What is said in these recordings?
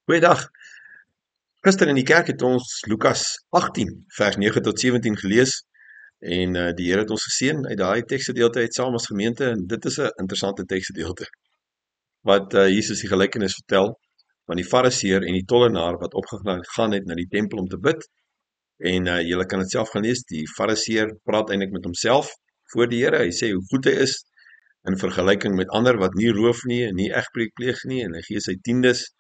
Goeiedag. Gister in die kerk het ons Lukas 18 vers 9 tot 17 gelees en die Here het ons geseën uit daai teksgedeelte uit saam as gemeente en dit is 'n interessante teksgedeelte wat Jesus die gelykenis vertel van die Fariseër en die tollenaar wat opgegaan het na die tempel om te bid en julle kan dit self gaan lees. Die Fariseër praat eintlik met homself voor die Here. Hy sê hoe goed hy is in vergelyking met ander wat nie roof nie en nie egbreek pleeg nie en hy gee sy tiendes.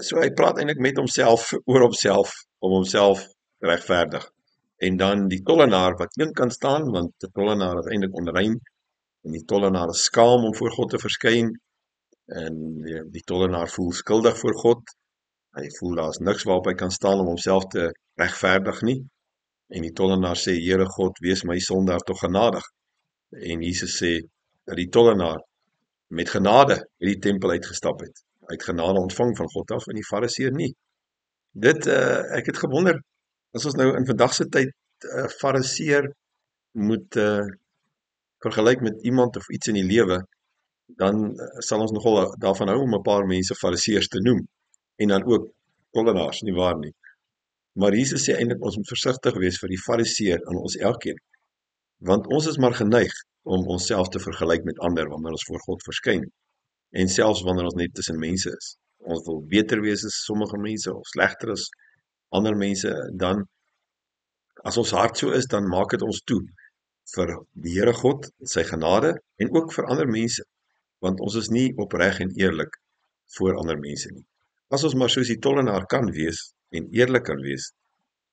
So hy praat eintlik met homself oor homself om homself regverdig. En dan die tollenaar wat een kan staan, want die tollenaar is eintlik onrein en die tollenaar is skaam om voor God te verskyn en die tollenaar voel skuldig voor God. Hy voel daar's niks waarop hy kan staan om homself te regverdig nie. En die tollenaar sê, Here God, wees my sondaar tog genadig. En Jesus sê dat die tollenaar met genade uit die tempel uitgestap het. Hy het genade ontvang van God af en die Fariseër nie. Ek het gewonder, as ons nou in vandag se tyd Fariseër moet vergelyk met iemand of iets in die lewe, dan sal ons nogal daarvan hou om 'n paar mense Fariseërs te noem en dan ook tollenaars, nie waar nie. Maar Jesus sê eintlik ons moet versigtig wees vir die Fariseër in ons elkeen, want ons is maar geneig om onsself te vergelyk met ander wanneer ons voor God verskyn. En selfs wanneer ons net tussen mense is. Ons wil beter wees as sommige mense of slegter as ander mense, dan as ons hart so is, dan maak dit ons toe vir die Here God, sy genade en ook vir ander mense, want ons is nie opreg en eerlik voor ander mense nie. As ons maar soos die tollenaar kan wees en eerlik kan wees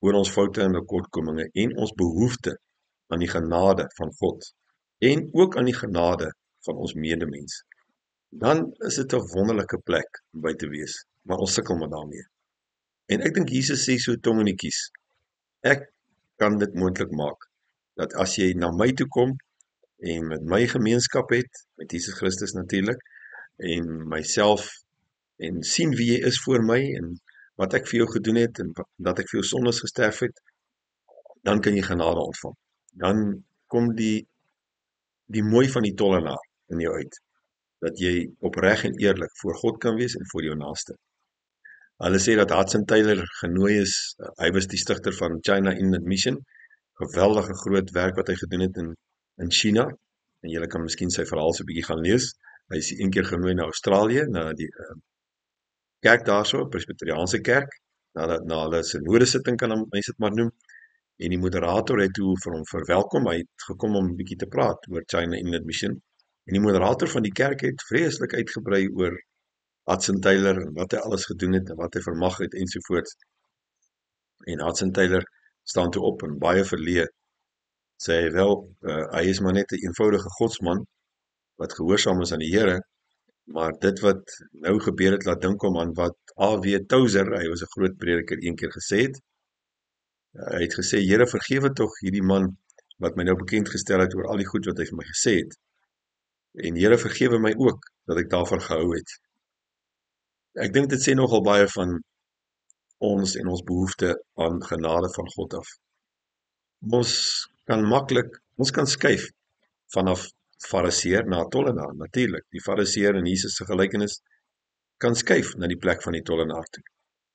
oor ons foute en tekortkominge en ons behoefte aan die genade van God en ook aan die genade van ons medemens, dan is dit 'n wonderlike plek om by te wees, maar ons sukkel met daarmee. En ek dink Jesus sê so tong in die kies, ek kan dit moontlik maak, dat as jy na my toe kom, en met my gemeenskap het, met Jesus Christus natuurlik, en myself, en sien wie jy is voor my, en wat ek vir jou gedoen het, en dat ek vir jou sondes gesterf het, dan kan jy genade ontvang. Dan kom die mooi van die tollenaar in jou uit, dat jy opreg en eerlik voor God kan wees en voor jou naaste. Hulle sê dat Hudson Taylor genooi is, hy was die stigter van China Inland Mission, geweldige groot werk wat hy gedoen het in China, en julle kan miskien sy verhaal so 'n bietjie gaan lees. Hy is een keer genooi na Australië, na die kerk daarso, Presbyteriaanse kerk, na hulle synodesitting kan mense dit maar noem, en die moderator het toe vir hom verwelkom, hy het gekom om 'n bietjie te praat oor China Inland Mission, en die moderator van die kerk het vreeslik uitgebrei oor Hudson Taylor en wat hy alles gedoen het en wat hy vermag het ensovoorts. En Hudson Taylor staan toe op en baie verleë sê hy wel, hy is maar net 'n eenvoudige godsman wat gehoorsaam is aan die Here, maar dit wat nou gebeur het laat dink hom aan wat A.W. Tozer, hy was 'n groot prediker, een keer gesê het. Hy het gesê, Here vergewe tog hierdie man wat my nou bekend gestel het oor al die goed wat hy vir my gesê het. En Here vergewe my ook dat ek daarvan gehou het. Ek dink dit sê nogal baie van ons en ons behoefte aan genade van God af. Ons kan skuif vanaf Fariseër na tollenaar, natuurlik. Die Fariseër in Jesus se gelykenis kan skuif na die plek van die tollenaar toe.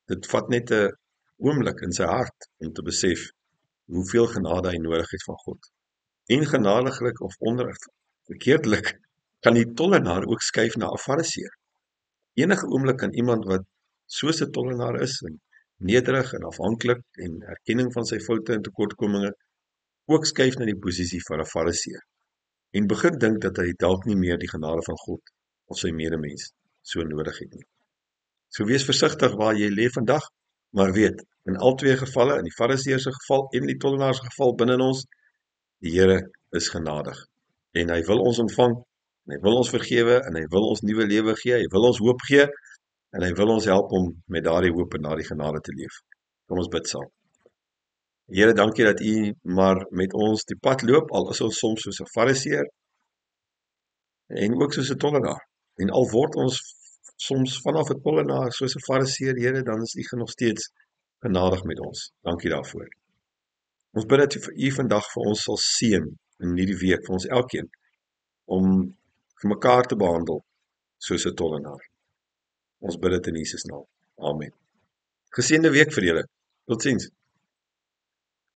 Dit vat net 'n oomblik in sy hart om te besef hoeveel genade hy nodig het van God. En genadiglik of verkeerdelik kan die tollenaar ook skuif na 'n Fariseër. Enige oomblik kan iemand wat soos 'n tollenaar is en nederig en afhanklik en erkenning van sy foute en tekortkominge ook skuif na die posisie van 'n Fariseër en begin dink dat hy dalk nie meer die genade van God of sy medemens so nodig het nie. So wees versigtig waar jy lê vandag, maar weet, in al twee gevalle, in die Fariseër se geval en die tollenaar se geval binne ons, die Here is genadig en hy wil ons ontvang, en hy wil ons vergewe en hy wil ons nuwe lewe gee, hy wil ons hoop gee en hy wil ons help om met daardie hoop en daardie genade te leef. Kom ons bid saam. Here, dankie dat U maar met ons die pad loop, al is ons soms soos 'n Fariseër en ook soos 'n tollenaar. En al word ons soms vanaf 'n tollenaar soos 'n Fariseër, Here, dan is U nog steeds genadig met ons. Dankie daarvoor. Ons bid dat U vandag vir ons sal seën in hierdie week, vir ons elkeen, om vir mekaar te behandel soos 'n tollenaar. Ons bid dit in Jesus naam. Amen. Geseënde week vir julle. Totsiens.